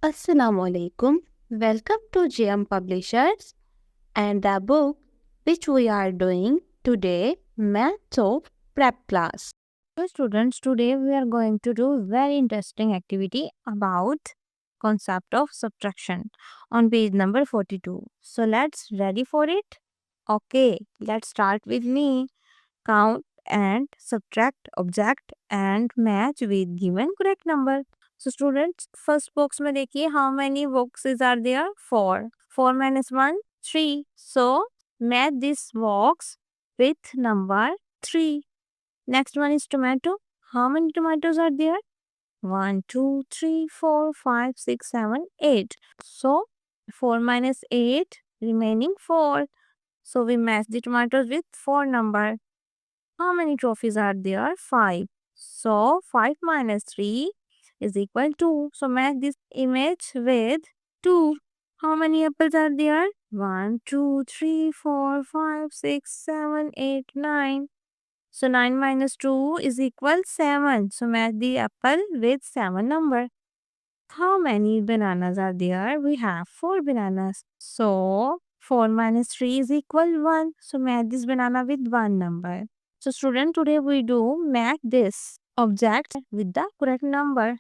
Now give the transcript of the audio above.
Assalamu alaikum. Welcome to JM Publishers and the book which we are doing today, Maths of Prep Class. So students, today we are going to do very interesting activity about concept of subtraction on page number 42. So let's ready for it. Okay, let's start with me. Count and subtract object and match with given correct number. So students, first box में देखिए how many boxes are there? 4. 4 minus 1, 3. So match this box with number 3. Next one is tomato. How many tomatoes are there? 1, 2, 3, 4, 5, 6, 7, 8. So 4 minus 8, remaining 4. So we match the tomatoes with 4 number. How many trophies are there? 5. So 5 minus 3 is equal to. So match this image with 2. How many apples are there? 1, 2, 3, 4, 5, 6, 7, 8, 9. So 9 minus 2 is equal 7. So match the apple with 7 number. How many bananas are there? We have 4 bananas. So 4 minus 3 is equal 1. So match this banana with 1 number. So student, today we do match this object with the correct number.